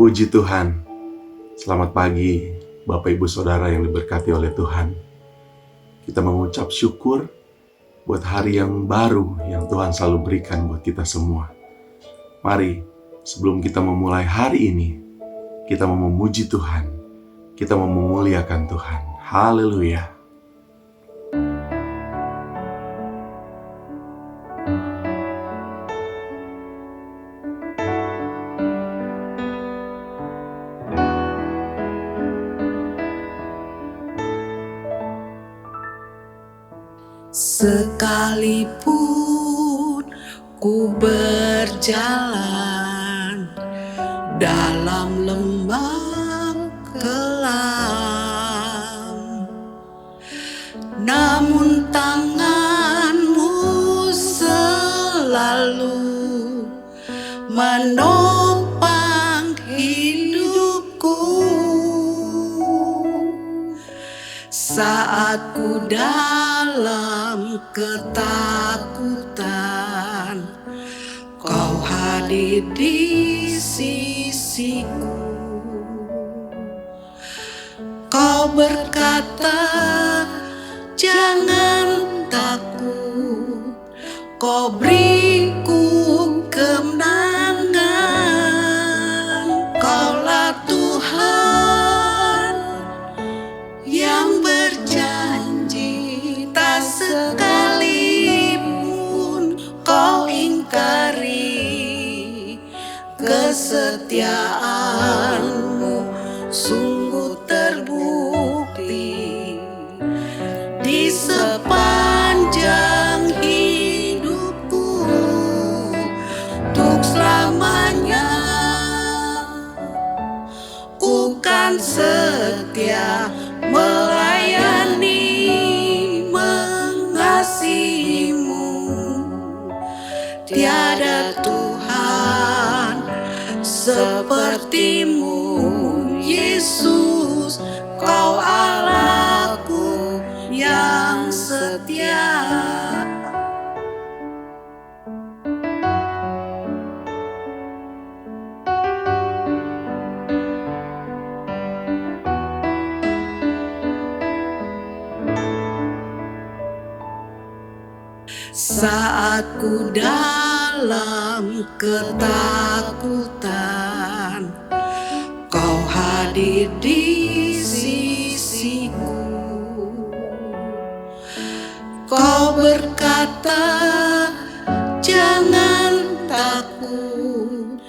Puji Tuhan. Selamat pagi Bapak Ibu Saudara yang diberkati oleh Tuhan. Kita mengucap syukur buat hari yang baru yang Tuhan selalu berikan buat kita semua. Mari sebelum kita memulai hari ini, kita mau memuji Tuhan, kita mau memuliakan Tuhan. Haleluya. Sekalipun ku berjalan dalam lembah kelam, namun tangan-Mu selalu menopang hidupku. Saat ku dalam ketakutan, Kau hadir di sisiku. Kau berkata, jangan takut, Kau beriku kemenangan. Kaulah Tuhan yang berjanji, tak sekalipun Kau ingkari. Kesetiaan-Mu sungguh terbukti di sepanjang hidupku. Untuk selamanya ku kan setia melayani, mengasihi-Mu. Tiada Tuhan seperti-Mu, Yesus. Kau Allahku yang setia. Saat ku dalam ketakutan, Kau hadir di sisiku. Kau berkata, jangan takut,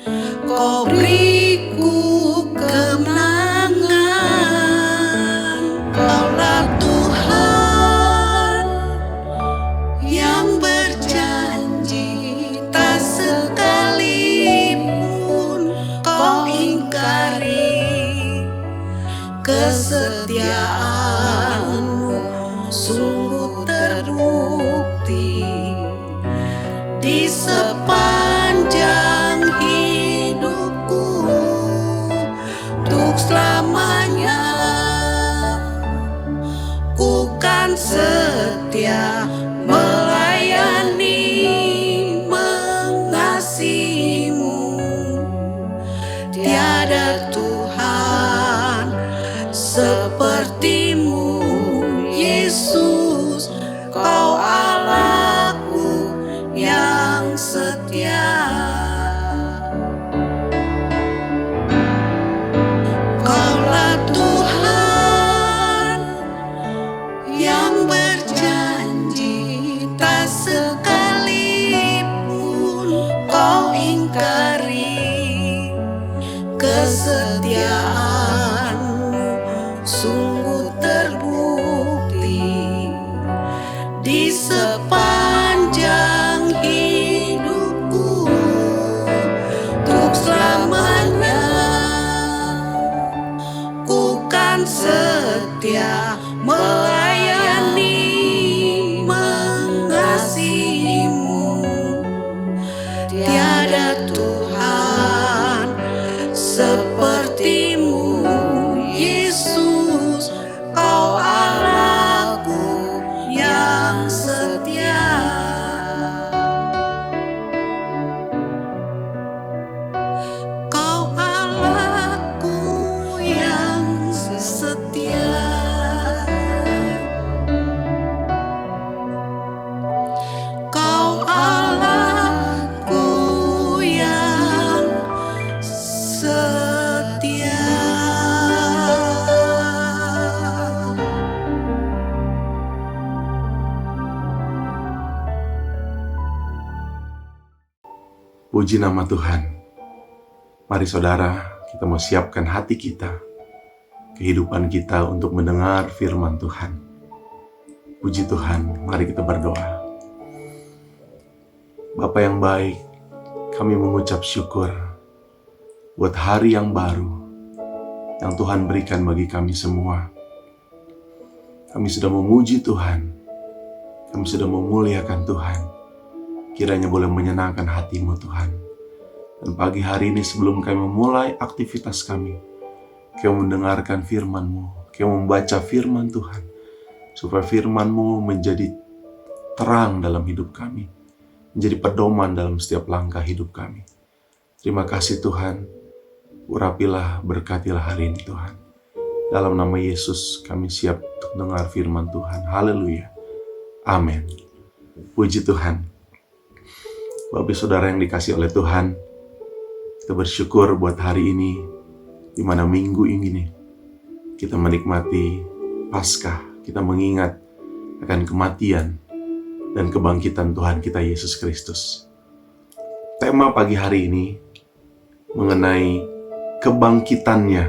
Kau beriku kemenangan. Kaulah Tuhan yang berjanji, tak sekalipun Kau ingkari. Kesetiaan-Mu sungguh terbukti di sepanjang hidupku. Untuk selamanya ku kan setia melayani, mengasihi-Mu. Tiada Tuhan seperti-Mu, Yesus. Kau Allahku yang setia. Kaulah Tuhan yang berjanji, tak sekalipun Kau ingkari. Kesetiaan-Mu sungguh terbukti di sepanjang hidupku. Untuk selamanya ku kan setia melayani, mengasihi-Mu. Tiada Tuhan seperti-Mu, Yesus. Kau Allahku yang setia. Puji nama Tuhan. Mari saudara, kita mau siapkan hati kita, kehidupan kita untuk mendengar firman Tuhan. Puji Tuhan, mari kita berdoa. Bapa yang baik, kami mengucap syukur buat hari yang baru yang Tuhan berikan bagi kami semua. Kami sudah memuji Tuhan, kami sudah memuliakan Tuhan. Kiranya boleh menyenangkan hati-Mu Tuhan. Dan pagi hari ini sebelum kami memulai aktivitas kami mendengarkan firman-Mu, kami membaca firman Tuhan, supaya firman-Mu menjadi terang dalam hidup kami, menjadi pedoman dalam setiap langkah hidup kami. Terima kasih Tuhan, urapilah, berkatilah hari ini Tuhan. Dalam nama Yesus kami siap untuk dengar firman Tuhan. Haleluya. Amin. Puji Tuhan. Bapak saudara yang dikasih oleh Tuhan, kita bersyukur buat hari ini, di mana minggu ini nih, kita menikmati Paskah, kita mengingat akan kematian dan kebangkitan Tuhan kita Yesus Kristus. Tema pagi hari ini mengenai kebangkitannya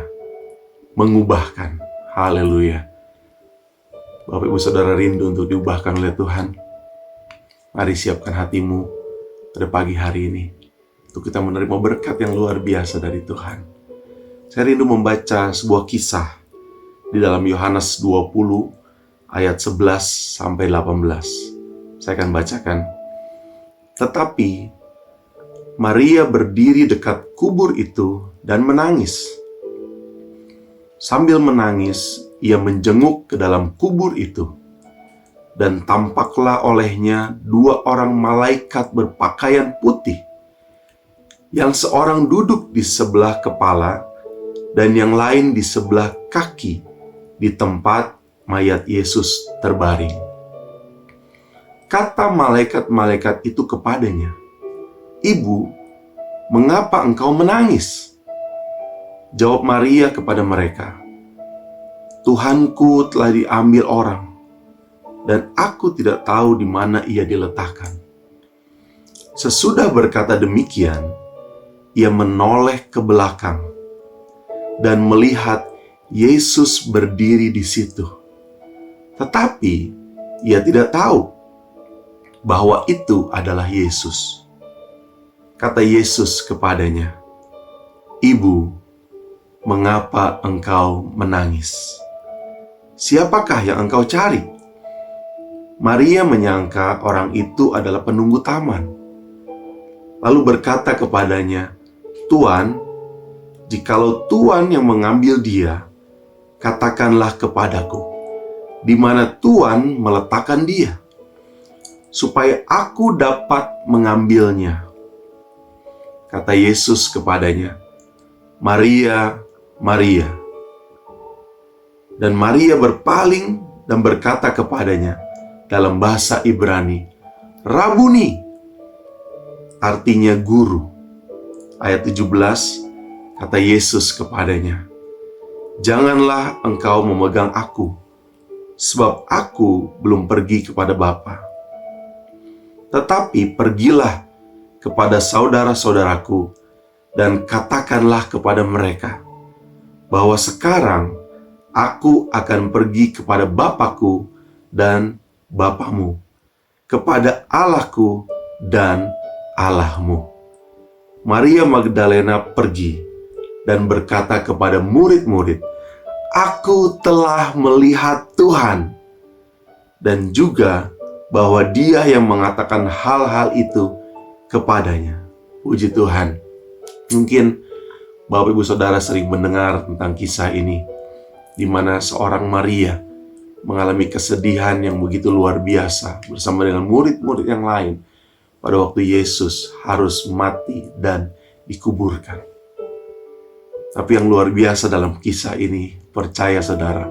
mengubahkan. Haleluya. Bapak Ibu Saudara rindu untuk diubahkan oleh Tuhan. Mari siapkan hatimu pada pagi hari ini untuk kita menerima berkat yang luar biasa dari Tuhan. Saya rindu membaca sebuah kisah di dalam Yohanes 20 ayat 11 sampai 18. Saya akan bacakan. Tetapi Maria berdiri dekat kubur itu dan menangis. Sambil menangis, ia menjenguk ke dalam kubur itu. Dan tampaklah olehnya 2 orang malaikat berpakaian putih, yang seorang duduk di sebelah kepala dan yang lain di sebelah kaki di tempat mayat Yesus terbaring. Kata malaikat-malaikat itu kepadanya, "Ibu, mengapa engkau menangis?" Jawab Maria kepada mereka, "Tuhanku telah diambil orang, dan aku tidak tahu di mana ia diletakkan." Sesudah berkata demikian, ia menoleh ke belakang dan melihat Yesus berdiri di situ. Tetapi ia tidak tahu bahwa itu adalah Yesus. Kata Yesus kepadanya, "Ibu, mengapa engkau menangis? Siapakah yang engkau cari?" Maria menyangka orang itu adalah penunggu taman. Lalu berkata kepadanya, "Tuan, jikalau Tuan yang mengambil dia, katakanlah kepadaku, di mana Tuan meletakkan dia, supaya aku dapat mengambilnya." Kata Yesus kepadanya, "Maria, Maria." Dan Maria berpaling dan berkata kepadanya dalam bahasa Ibrani, "Rabuni," artinya guru. Ayat 17, kata Yesus kepadanya, "Janganlah engkau memegang aku, sebab aku belum pergi kepada Bapa. Tetapi pergilah kepada saudara-saudaraku dan katakanlah kepada mereka bahwa sekarang aku akan pergi kepada Bapakku dan Bapamu, kepada Allahku dan Allahmu." Maria Magdalena pergi dan berkata kepada murid-murid, "Aku telah melihat Tuhan," dan juga bahwa Dia yang mengatakan hal-hal itu kepadanya. Puji Tuhan. Mungkin Bapak Ibu Saudara sering mendengar tentang kisah ini, di mana seorang Maria mengalami kesedihan yang begitu luar biasa bersama dengan murid-murid yang lain pada waktu Yesus harus mati dan dikuburkan. Tapi yang luar biasa dalam kisah ini, percaya saudara,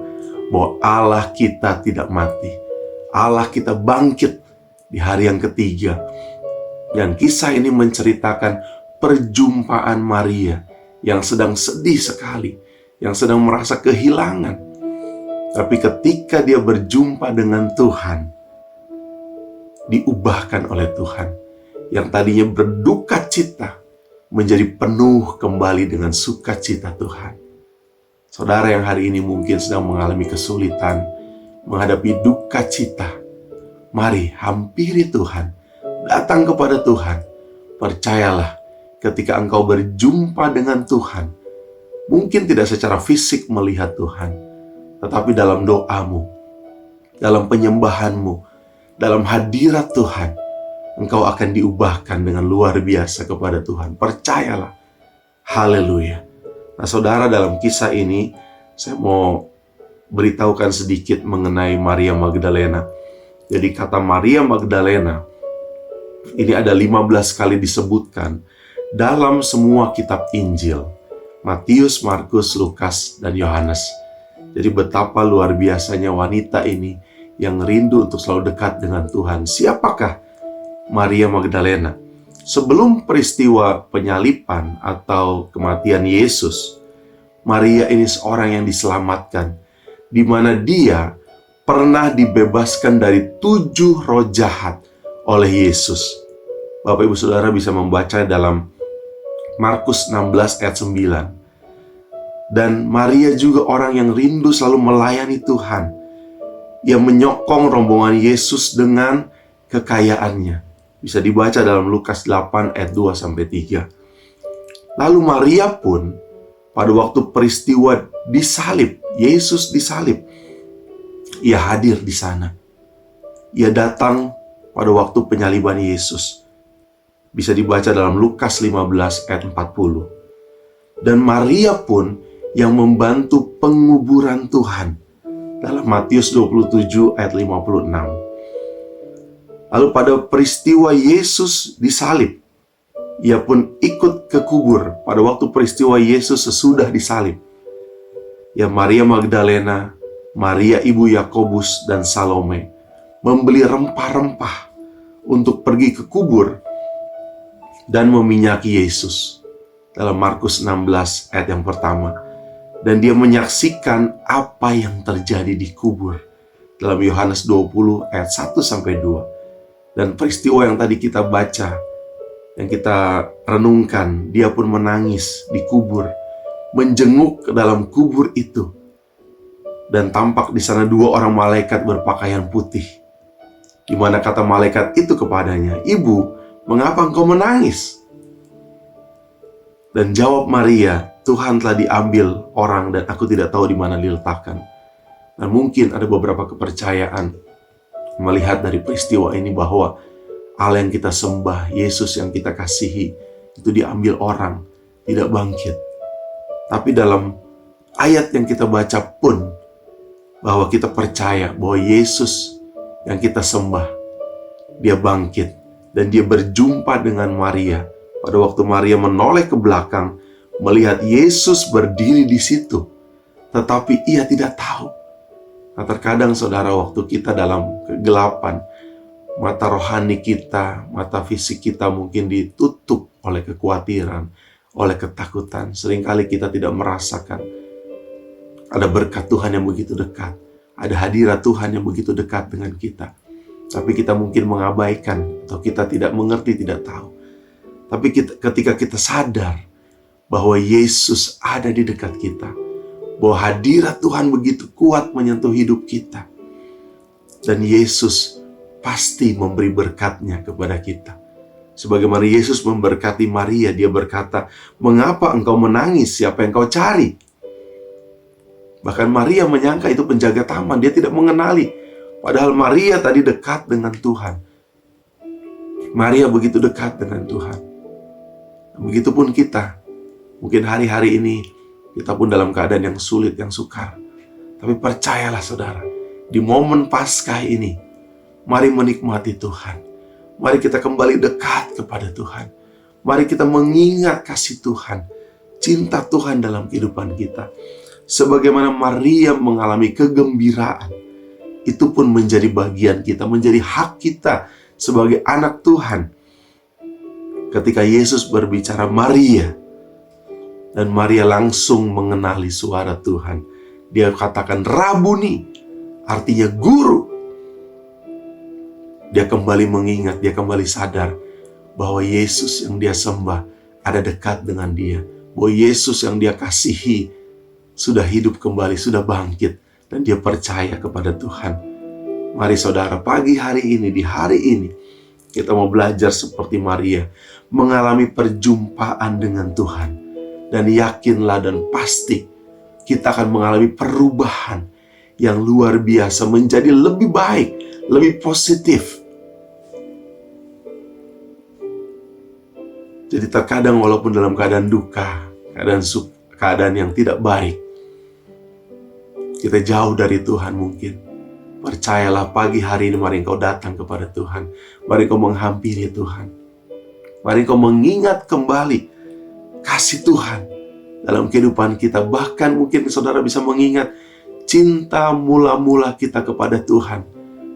bahwa Allah kita tidak mati. Allah kita bangkit di hari yang ketiga. Dan kisah ini menceritakan perjumpaan Maria yang sedang sedih sekali, yang sedang merasa kehilangan. Tapi ketika dia berjumpa dengan Tuhan, diubahkan oleh Tuhan. yang tadinya berduka cita menjadi penuh kembali dengan sukacita Tuhan. Saudara yang hari ini mungkin sedang mengalami kesulitan, menghadapi duka cita, mari hampiri Tuhan, datang kepada Tuhan. Percayalah, ketika engkau berjumpa dengan Tuhan, mungkin tidak secara fisik melihat Tuhan, tetapi dalam doamu, dalam penyembahanmu, dalam hadirat Tuhan, engkau akan diubahkan dengan luar biasa kepada Tuhan. Percayalah. Haleluya. Nah saudara, dalam kisah ini saya mau beritahukan sedikit mengenai Maria Magdalena. Jadi kata Maria Magdalena ini ada 15 kali disebutkan dalam semua kitab Injil. Matius, Markus, Lukas, dan Yohanes. Jadi betapa luar biasanya wanita ini yang rindu untuk selalu dekat dengan Tuhan. Siapakah Maria Magdalena? Sebelum peristiwa penyalipan atau kematian Yesus, Maria ini seorang yang diselamatkan, di mana dia pernah dibebaskan dari 7 roh jahat oleh Yesus. Bapak Ibu Saudara bisa membaca dalam Markus 16 ayat 9. Dan Maria juga orang yang rindu selalu melayani Tuhan, yang menyokong rombongan Yesus dengan kekayaannya. Bisa dibaca dalam Lukas 8 ayat 2-3. Lalu Maria pun pada waktu peristiwa disalib, Yesus disalib, ia hadir di sana. Ia datang pada waktu penyaliban Yesus. Bisa dibaca dalam Lukas 15 ayat 40. Dan Maria pun yang membantu penguburan Tuhan dalam Matius 27 ayat 56. Lalu pada peristiwa Yesus disalib, ia pun ikut ke kubur pada waktu peristiwa Yesus sesudah disalib. Ya, Maria Magdalena, Maria ibu Yakobus dan Salome membeli rempah-rempah untuk pergi ke kubur dan meminyaki Yesus. Dalam Markus 16 ayat yang pertama. Dan dia menyaksikan apa yang terjadi di kubur. Dalam Yohanes 20 ayat 1-2. Dan peristiwa yang tadi kita baca, yang kita renungkan, dia pun menangis di kubur, menjenguk ke dalam kubur itu. Dan tampak di sana 2 orang malaikat berpakaian putih. Di mana kata malaikat itu kepadanya, "Ibu, mengapa engkau menangis?" Dan jawab Maria, "Tuhan telah diambil orang dan aku tidak tahu di mana diletakkan." Dan mungkin ada beberapa kepercayaan melihat dari peristiwa ini bahwa Allah yang kita sembah, Yesus yang kita kasihi, itu diambil orang, tidak bangkit. Tapi dalam ayat yang kita baca pun, bahwa kita percaya bahwa Yesus yang kita sembah, dia bangkit. Dan dia berjumpa dengan Maria. Pada waktu Maria menoleh ke belakang, melihat Yesus berdiri di situ. Tetapi ia tidak tahu. Nah, terkadang saudara, waktu kita dalam kegelapan, mata rohani kita, mata fisik kita mungkin ditutup oleh kekhawatiran, oleh ketakutan. Seringkali kita tidak merasakan ada berkat Tuhan yang begitu dekat, ada hadirat Tuhan yang begitu dekat dengan kita. Tapi kita mungkin mengabaikan, atau kita tidak mengerti, tidak tahu. Tapi ketika kita sadar bahwa Yesus ada di dekat kita, bahwa hadirat Tuhan begitu kuat menyentuh hidup kita, dan Yesus pasti memberi berkat-Nya kepada kita. Sebagaimana Yesus memberkati Maria, dia berkata, "Mengapa engkau menangis? Siapa yang kau cari?" Bahkan Maria menyangka itu penjaga taman, dia tidak mengenali. Padahal Maria tadi dekat dengan Tuhan. Maria begitu dekat dengan Tuhan. Begitupun kita. Mungkin hari-hari ini kita pun dalam keadaan yang sulit, yang sukar. Tapi percayalah saudara, di momen Paskah ini, mari menikmati Tuhan. Mari kita kembali dekat kepada Tuhan. Mari kita mengingat kasih Tuhan, cinta Tuhan dalam kehidupan kita. Sebagaimana Maria mengalami kegembiraan, itu pun menjadi bagian kita, menjadi hak kita sebagai anak Tuhan. Ketika Yesus berbicara Maria, dan Maria langsung mengenali suara Tuhan. Dia katakan Rabuni, artinya guru. Dia kembali mengingat, dia kembali sadar bahwa Yesus yang dia sembah ada dekat dengan dia, bahwa Yesus yang dia kasihi sudah hidup kembali, sudah bangkit, dan dia percaya kepada Tuhan. Mari saudara, pagi hari ini, di hari ini, kita mau belajar seperti Maria, mengalami perjumpaan dengan Tuhan. Dan yakinlah dan pasti, kita akan mengalami perubahan yang luar biasa, menjadi lebih baik, lebih positif. Jadi terkadang walaupun dalam keadaan duka, keadaan yang tidak baik, kita jauh dari Tuhan mungkin. Percayalah pagi hari ini, mari engkau datang kepada Tuhan. Mari engkau menghampiri Tuhan. Mari engkau mengingat kembali kasih Tuhan dalam kehidupan kita. Bahkan mungkin saudara bisa mengingat cinta mula-mula kita kepada Tuhan.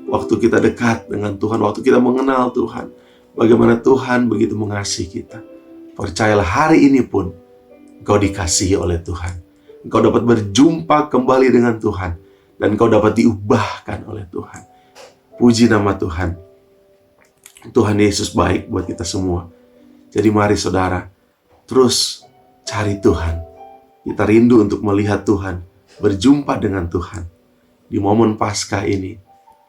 Waktu kita dekat dengan Tuhan, waktu kita mengenal Tuhan. Bagaimana Tuhan begitu mengasihi kita. Percayalah hari ini pun engkau dikasihi oleh Tuhan. Engkau dapat berjumpa kembali dengan Tuhan. Dan engkau dapat diubahkan oleh Tuhan. Puji nama Tuhan. Tuhan Yesus baik buat kita semua. Jadi mari saudara, terus cari Tuhan. Kita rindu untuk melihat Tuhan, berjumpa dengan Tuhan. Di momen Paskah ini,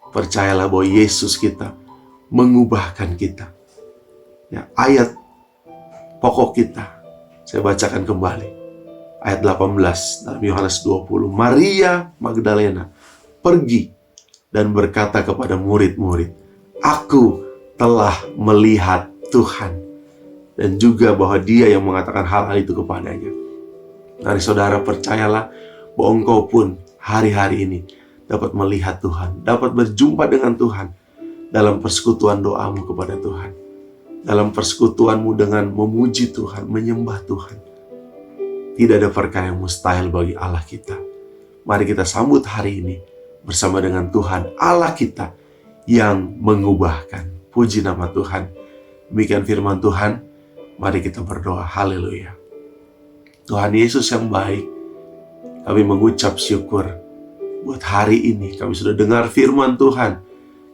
percayalah bahwa Yesus kita mengubahkan kita. Ya, ayat pokok kita, saya bacakan kembali. Ayat 18 dalam Yohanes 20. Maria Magdalena pergi dan berkata kepada murid-murid, "Aku telah melihat Tuhan." Dan juga bahwa dia yang mengatakan hal-hal itu kepadanya. Mari saudara, percayalah bahwa engkau pun hari-hari ini dapat melihat Tuhan, dapat berjumpa dengan Tuhan dalam persekutuan doamu kepada Tuhan, dalam persekutuanmu dengan memuji Tuhan, menyembah Tuhan. Tidak ada perkara yang mustahil bagi Allah kita. Mari kita sambut hari ini bersama dengan Tuhan Allah kita yang mengubahkan. Puji nama Tuhan. Demikian firman Tuhan. Mari kita berdoa. Haleluya. Tuhan Yesus yang baik, kami mengucap syukur buat hari ini. Kami sudah dengar firman Tuhan.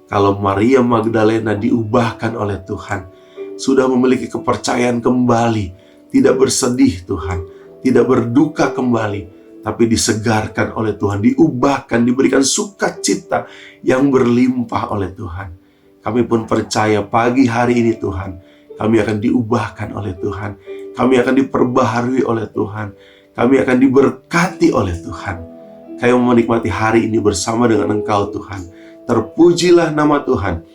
Kalau Maria Magdalena diubahkan oleh Tuhan, sudah memiliki kepercayaan kembali, tidak bersedih Tuhan, tidak berduka kembali, tapi disegarkan oleh Tuhan, diubahkan, diberikan sukacita yang berlimpah oleh Tuhan. Kami pun percaya pagi hari ini Tuhan, kami akan diubahkan oleh Tuhan, kami akan diperbaharui oleh Tuhan, kami akan diberkati oleh Tuhan. Kami menikmati hari ini bersama dengan Engkau Tuhan. Terpujilah nama Tuhan.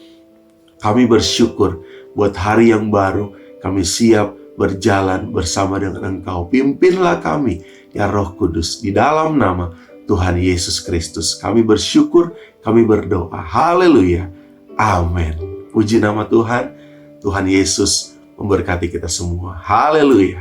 Kami bersyukur buat hari yang baru, kami siap berjalan bersama dengan Engkau. Pimpinlah kami, ya Roh Kudus, di dalam nama Tuhan Yesus Kristus. Kami bersyukur, kami berdoa. Haleluya. Amin. Puji nama Tuhan. Tuhan Yesus memberkati kita semua. Haleluya.